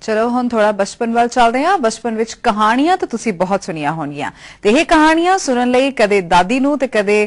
ਚਲੋ ਹੁਣ ਥੋੜਾ ਬਚਪਨ ਵੱਲ ਚੱਲਦੇ ਹਾਂ। ਬਚਪਨ ਵਿੱਚ ਕਹਾਣੀਆਂ ਤਾਂ ਤੁਸੀਂ ਬਹੁਤ ਸੁਣੀਆਂ ਹੋਣਗੀਆਂ ਤੇ ਇਹ ਕਹਾਣੀਆਂ ਸੁਣਨ ਲਈ ਕਦੇ ਦਾਦੀ ਨੂੰ ਤੇ ਕਦੇ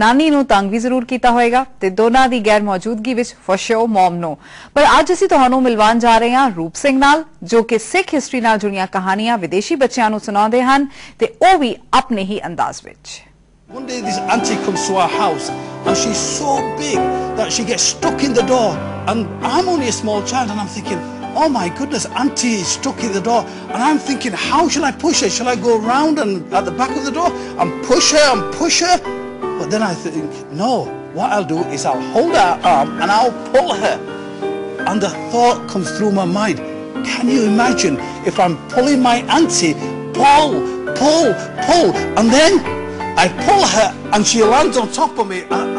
ਨਾਨੀ ਨੂੰ ਤੰਗ ਵੀ ਜ਼ਰੂਰ ਕੀਤਾ ਹੋਵੇਗਾ ਤੇ ਦੋਨਾਂ ਦੀ ਗੈਰ ਮੌਜੂਦਗੀ ਵਿੱਚ ਫਸ਼ੋ ਮਮ ਨੂੰ। ਪਰ ਅੱਜ ਅਸੀਂ ਤੁਹਾਨੂੰ ਮਿਲਵਾਉਣ ਜਾ ਰਹੇ ਹਾਂ ਰੂਪ ਸਿੰਘ ਨਾਲ, ਜੋ ਕਿ ਸਿੱਖ ਹਿਸਟਰੀ ਨਾਲ ਜੁੜੀਆਂ ਕਹਾਣੀਆਂ ਵਿਦੇਸ਼ੀ ਬੱਚਿਆਂ ਨੂੰ ਸੁਣਾਉਂਦੇ ਹਨ ਤੇ ਉਹ ਵੀ ਆਪਣੇ ਹੀ ਅੰਦਾਜ਼ ਵਿੱਚ। One day this auntie comes to our house and she's so big that she gets stuck in the door, and I'm only a small child and I'm thinking, oh my goodness, auntie is stuck in the door, and I'm thinking, how shall I push her? Shall I go round and at the back of the door and push her? But then I think, no, what I'll do is I'll hold her arm and I'll pull her. And the thought comes through my mind, can you imagine if I'm pulling my auntie, pull, and then I pull her and she lands on top of me and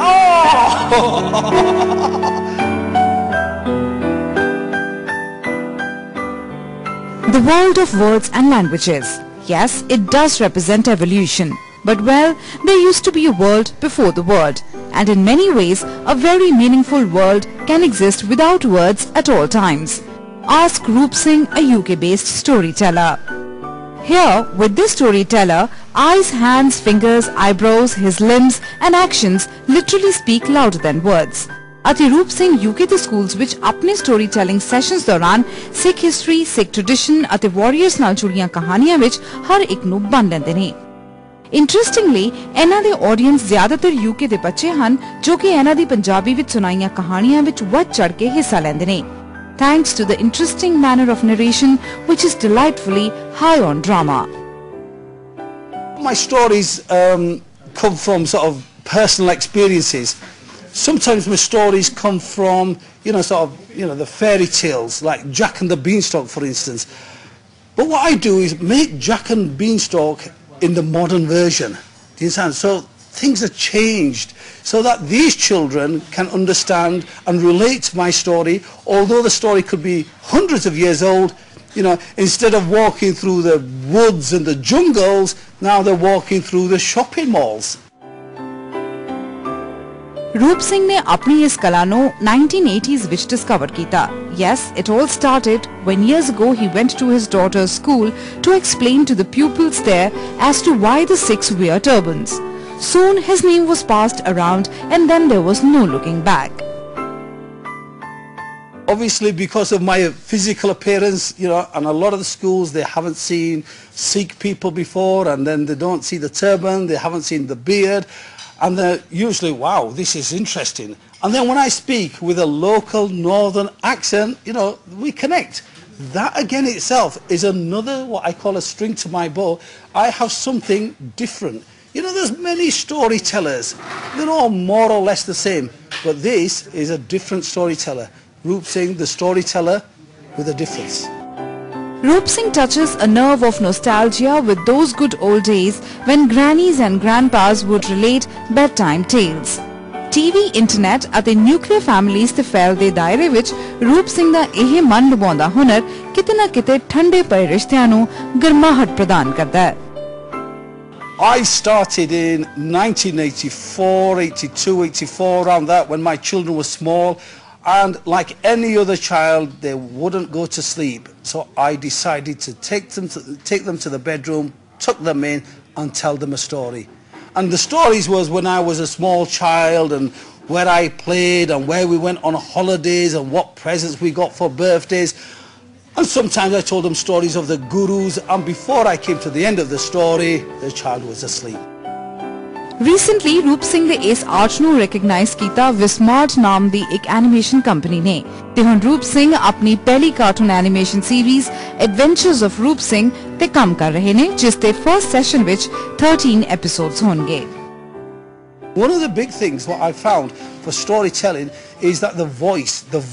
The world of words and languages. Yes, it does represent evolution. But well, there used to be a world before the word. And in many ways, a very meaningful world can exist without words at all times. Ask Roop Singh, a UK-based storyteller. Here, with this storyteller, eyes, hands, fingers, eyebrows, his limbs and actions literally speak louder than words. ਅਤੇ ਰੂਪ Singh UK ਦੇ schools ਵਿੱਚ ਆਪਣੇ story telling sessions ਦੌਰਾਨ ਸਿੱਖ history, ਸਿੱਖ tradition ਅਤੇ warriors ਨਾਲ ਜੁੜੀਆਂ ਕਹਾਣੀਆਂ ਵਿੱਚ ਹਰ ਇੱਕ ਨੂੰ ਬੰਨ ਲੈਂਦੇ ਨੇ। ਇੰਟਰਸਟਿੰਗਲੀ, ਇਹਨਾਂ ਦੇ ਆਡੀਅנס ਜ਼ਿਆਦਾਤਰ UK ਦੇ ਬੱਚੇ ਹਨ ਜੋ ਕਿ ਇਹਨਾਂ ਦੀ ਪੰਜਾਬੀ ਵਿੱਚ ਸੁਣਾਈਆਂ ਕਹਾਣੀਆਂ ਵਿੱਚ ਵੱਧ ਚੜ੍ਹ ਕੇ ਹਿੱਸਾ ਲੈਂਦੇ ਨੇ, thanks to the interesting manner of narration which is delightfully high on drama. My stories come from sort of personal experiences. Sometimes my stories come from, the fairy tales, like Jack and the Beanstalk, for instance. But what I do is make Jack and Beanstalk in the modern version. Do you understand? So things have changed so that these children can understand and relate to my story, although the story could be hundreds of years old. Instead of walking through the woods and the jungles, now they're walking through the shopping malls. ਰੂਪ ਸਿੰਘ ਨੇ ਆਪਣੀ ਇਸ ਕਲਾ ਨੂੰ 1980s ਵਿੱਚ discover ਕੀਤਾ। Yes, it all started when years ago he went to his daughter's school to explain to the pupils there as to why the Sikhs wear turbans. Soon his name was passed around and then there was no looking back. Obviously, because of my physical appearance, and a lot of the schools, they haven't seen Sikh people before, and then they don't see the turban, they haven't seen the beard, and they're usually, wow, this is interesting. And then when I speak with a local northern accent, we connect. That again itself is another, what I call a string to my bow. I have something different. There's many storytellers. They're all more or less the same. But this is a different storyteller. Roop Singh, the storyteller with a difference. Roop Singh touches a nerve of nostalgia with those good old days when grannies and grandpas would relate bedtime tales. TV, internet ਅਤੇ nuclear families ਤੇ ਫੈਲਦੇ ਦਾਇਰੇ ਵਿੱਚ ਰੂਪ ਸਿੰਘ ਦਾ ਇਹ ਮਨ ਲੁਭਾਉਂਦਾ ਹੁਨਰ ਕਿਤੇ ਨਾ ਕਿਤੇ ਠੰਡੇ ਪਏ ਰਿਸ਼ਤਿਆਂ ਨੂੰ ਗਰਮਾਹਟ ਪ੍ਰਦਾਨ ਕਰਦਾ ਹੈ। I started in 1984, 82, 84, around that, when my children were small. And like any other child, they wouldn't go to sleep. So I decided to take them to the bedroom, tuck them in and tell them a story. And the stories was when I was a small child and where I played and where we went on holidays and what presents we got for birthdays. And sometimes I told them stories of the gurus, and before I came to the end of the story, the child was asleep. Recently, Roop Singh ਦੇ ਇਸ art ਨੂੰ recognise ਕੀਤਾ ਵਿਸਮਾਰਟ ਨਾਮ ਦੀ ਇੱਕ animation company ਨੇ ਤੇ ਹੁਣ ਰੂਪ ਸਿੰਘ ਆਪਣੀ ਪਹਿਲੀ cartoon animation series adventures of ਰੂਪ ਸਿੰਘ ਤੇ ਕੰਮ ਕਰ ਰਹੇ ਨੇ, ਜਿਸ ਦੇ ਫਰਸਟ ਸੈਸ਼ਨ ਵਿੱਚ 13 ਐਪੀਸੋਡਸ ਹੋਣਗੇ। One of the big things what I found for storytelling is that the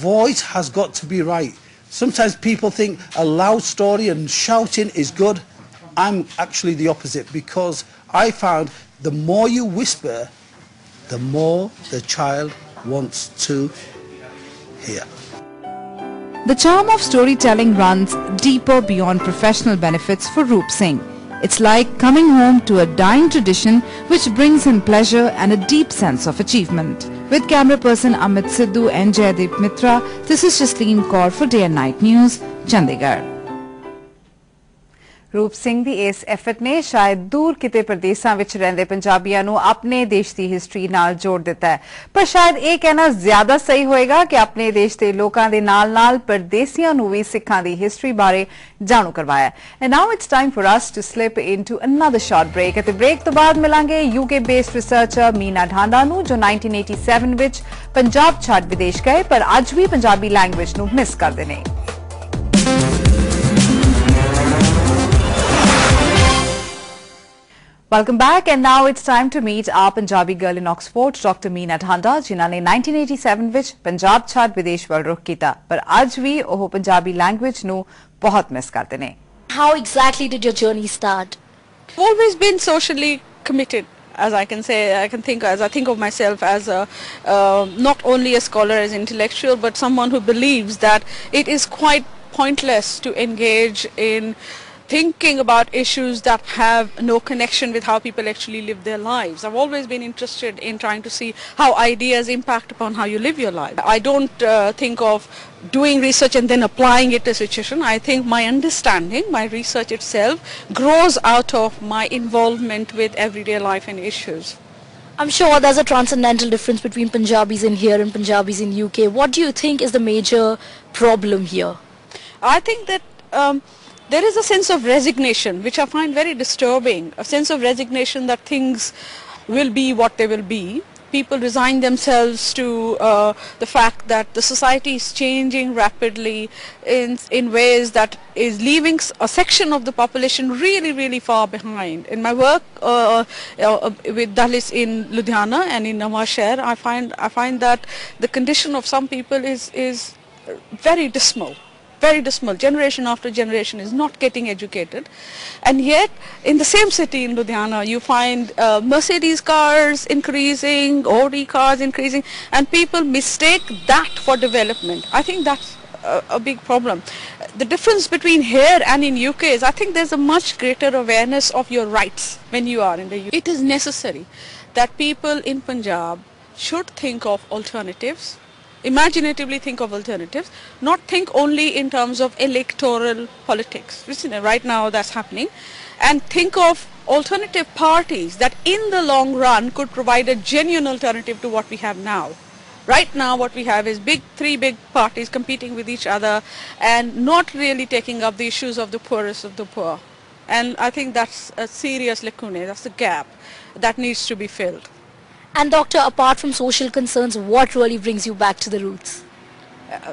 voice has got to be right. Sometimes people think a loud story and shouting is good. I'm actually the opposite, because I found the more you whisper, the more the child wants to hear. The charm of storytelling runs deeper beyond professional benefits for Roop Singh. It's like coming home to a dying tradition which brings him pleasure and a deep sense of achievement. With camera person Amit Sidhu and Jaideep Mitra, this is Jasleen Kaur for Day and Night News, Chandigarh. ਰੂਪ ਸਿੰਘ ਦੀ ਇਸ effort ਨੇ ਸ਼ਾਇਦ ਦੂਰ ਕਿਤੇ ਪ੍ਰਦੇਸ਼ਾਂ ਵਿੱਚ ਰਹਿੰਦੇ ਪੰਜਾਬੀਆਂ ਨੂੰ ਆਪਣੇ ਦੇਸ਼ ਦੀ ਹਿਸਟਰੀ ਨਾਲ ਜੋੜ ਦਿੱਤਾ ਹੈ, ਪਰ ਸ਼ਾਇਦ ਇਹ ਕਹਿਣਾ ਜ਼ਿਆਦਾ ਸਹੀ ਹੋਏਗਾ ਕਿ ਆਪਣੇ ਦੇਸ਼ ਦੇ ਲੋਕਾਂ ਦੇ ਨਾਲ-ਨਾਲ ਪ੍ਰਦੇਸੀਆਂ ਨੂੰ ਵੀ ਸਿੱਖਾਂ ਦੀ ਹਿਸਟਰੀ ਬਾਰੇ ਜਾਣੂ ਕਰਵਾਇਆ। And now it's time for us to slip into another short break ਅਤੇ ਬ੍ਰੇਕ ਤੋਂ ਬਾਅਦ ਮਿਲਾਂਗੇ UK based researcher Meena Dhanda ਨੂੰ ਜੋ 1987 ਵਿੱਚ ਪੰਜਾਬ ਛੱਡ ਵਿਦੇਸ਼ ਗਏ ਪਰ ਅੱਜ ਵੀ ਪੰਜਾਬੀ ਲੈਂਗੁਏਜ ਨੂੰ ਮਿਸ ਕਰਦੇ ਨੇ। Welcome back, and now it's time to meet our Punjabi girl in Oxford, Dr. Meena Dhanda, जिन्होंने 1987 ਵਿੱਚ ਪੰਜਾਬ ਛੱਡ ਵਿਦੇਸ਼ ਵੱਲ ਰੁਖ ਕੀਤਾ, ਪਰ ਅੱਜ ਵੀ ਉਹ ਪੰਜਾਬੀ ਲੈਂਗੁਏਜ ਨੂੰ ਬਹੁਤ ਮਿਸ ਕਰਦੇ ਨੇ। How exactly did your journey start? I've always been socially committed, as I can say. I think of myself as not only a scholar, as intellectual, but someone who believes that it is quite pointless to engage in thinking about issues that have no connection with how people actually live their lives. I've always been interested in trying to see how ideas impact upon how you live your life. I don't think of doing research and then applying it to a situation. I think my understanding, my research itself grows out of my involvement with everyday life and issues. I'm sure there's a transcendental difference between Punjabis in here and Punjabis in UK. What do you think is the major problem here? I think that there is a sense of resignation which I find very disturbing, a sense of resignation that things will be what they will be. People resign themselves to the fact that the society is changing rapidly in ways that is leaving a section of the population really far behind. In my work with Dalits in Ludhiana and in Nawashahar, I find that the condition of some people is very dismal. Very dismal. Generation after generation is not getting educated, and yet in the same city in Ludhiana you find Mercedes cars increasing, Audi cars increasing, and people mistake that for development. I think that's a big problem. The difference between here and in UK is I think there's a much greater awareness of your rights when you are in the UK. It is necessary that people in Punjab should think of alternatives, imaginatively think of alternatives, not think only in terms of electoral politics, which right now that's happening, and think of alternative parties that in the long run could provide a genuine alternative to what we have now. Right now what we have is three big parties competing with each other and not really taking up the issues of the poorest of the poor. And I think that's a serious lacuna, that's a gap that needs to be filled. And doctor, apart from social concerns, what really brings you back to the roots?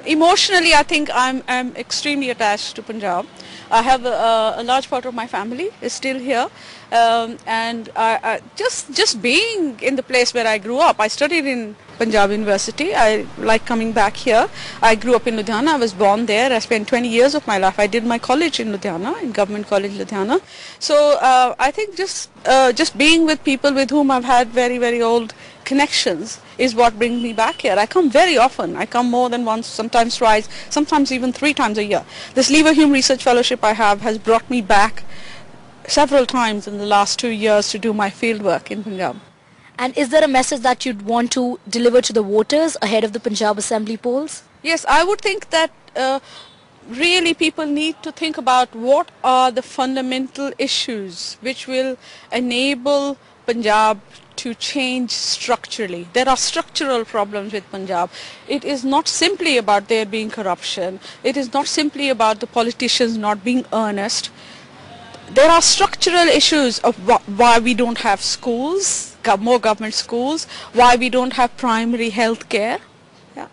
Emotionally, I think I'm extremely attached to Punjab. I have a large part of my family is still here, and I just being in the place where I grew up. I studied in Punjab University. I like coming back here. I grew up in Ludhiana. I was born there. I spent 20 years of my life. I did my college in Ludhiana, in Government College Ludhiana. So I think just being with people with whom I've had very old connections is what brings me back here. I come very often. I come more than once, sometimes twice, sometimes even 3 times a year. This Lever Hume Research Fellowship I have has brought me back several times in the last 2 years to do my field work in Punjab. And is there a message that you'd want to deliver to the voters ahead of the Punjab Assembly polls? Yes, I would think that really people need to think about what are the fundamental issues which will enable Punjab to change structurally. There are structural problems with Punjab. It is not simply about there being corruption. It is not simply about the politicians not being earnest. There are structural issues of why we don't have schools, more government schools, why we don't have primary health care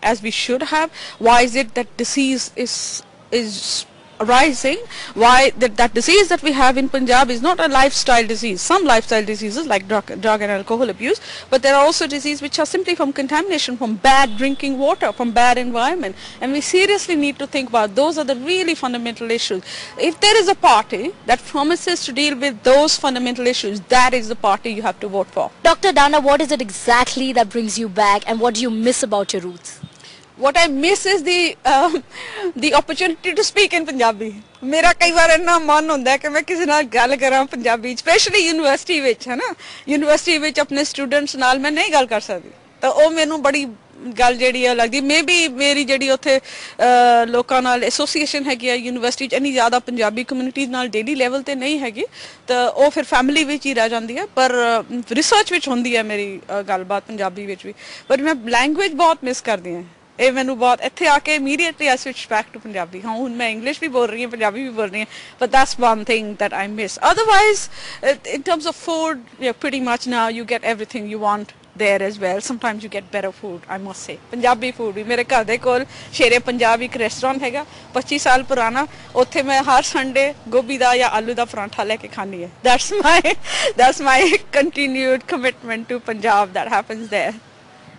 as we should have, why is it that disease is arising, why that disease that we have in Punjab is not a lifestyle disease. Some lifestyle diseases like drug and alcohol abuse, but there are also diseases which are simply from contamination, from bad drinking water, from bad environment, and we seriously need to think about those are the really fundamental issues. If there is a party that promises to deal with those fundamental issues, that is the party you have to vote for. Dr. Dhanda, what is it exactly that brings you back and what do you miss about your roots? What I miss is the opportunity to speak in Punjabi. मेरा कई बार इतना मन होता है कि मैं किसी नाल गल करा पंजाबी, स्पेशली यूनिवर्सिटी विच, है ना, यूनिवर्सिटी विच अपने स्टूडेंट्स नाल मैं नहीं गल कर सकती, तो वो मैनू बड़ी ਗੱਲ ਜਿਹੜੀ ਹੈ ਲੱਗਦੀ ਮੇਬੀ ਮੇਰੀ ਜਿਹੜੀ ਉੱਥੇ ਲੋਕਾਂ ਨਾਲ ਐਸੋਸੀਏਸ਼ਨ ਹੈਗੀ ਆ ਯੂਨੀਵਰਸਿਟੀ 'ਚ ਇੰਨੀ ਜ਼ਿਆਦਾ ਪੰਜਾਬੀ ਕਮਿਊਨਿਟੀ ਨਾਲ ਡੇਲੀ ਲੈਵਲ ਤੇ ਨਹੀਂ ਹੈਗੀ ਤਾਂ ਉਹ ਫਿਰ ਫੈਮਿਲੀ ਵਿੱਚ ਹੀ ਰਹਿ ਜਾਂਦੀ ਹੈ ਪਰ ਰਿਸਰਚ ਵਿੱਚ ਹੁੰਦੀ ਹੈ ਮੇਰੀ ਗੱਲਬਾਤ ਪੰਜਾਬੀ ਵਿੱਚ ਵੀ ਪਰ ਮੈਂ ਲੈਂਗੁਏਜ ਬਹੁਤ ਮਿਸ ਕਰਦੀ ਹਾਂ ਇਹ ਮੈਨੂੰ ਬਹੁਤ ਇੱਥੇ ਆ ਕੇ immediately I switch back to Punjabi ਹਾਂ ਹੁਣ ਮੈਂ ਇੰਗਲਿਸ਼ ਵੀ ਬੋਲ ਰਹੀ ਹਾਂ ਪੰਜਾਬੀ ਵੀ ਬੋਲ ਰਹੀ ਹਾਂ but that's one thing that I miss otherwise in terms of food pretty much now you get everything you want there as well sometimes you get better food I must say Punjabi food ਵੀ ਮੇਰੇ ਘਰ ਦੇ ਕੋਲ ਸ਼ੇਰੇ ਪੰਜਾਬ ਇੱਕ restaurant ਹੈਗਾ 25 ਸਾਲ ਪੁਰਾਣਾ ਉੱਥੇ ਮੈਂ ਹਰ ਸੰਡੇ ਗੋਭੀ ਦਾ ਜਾਂ ਆਲੂ ਦਾ ਪਰਾਂਠਾ ਲੈ ਕੇ ਖਾਣੀ ਹੈ that's my continued commitment to Punjab that happens there.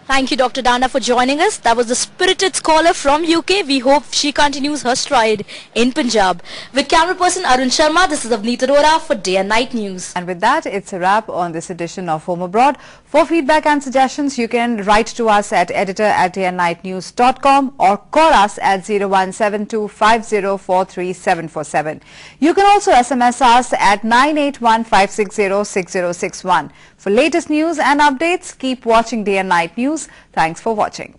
Thank you, Dr. Dana, for joining us. That was the spirited scholar from UK. We hope she continues her stride in Punjab. With camera person Arun Sharma, this is Avneet Arora for Day and Night News. And with that, it's a wrap on this edition of Home Abroad. For feedback and suggestions, you can write to us at editor@dayandnightnews.com or call us at 01725043747. You can also SMS us at 9815606061. For latest news and updates, keep watching Day and Night News. Thanks for watching.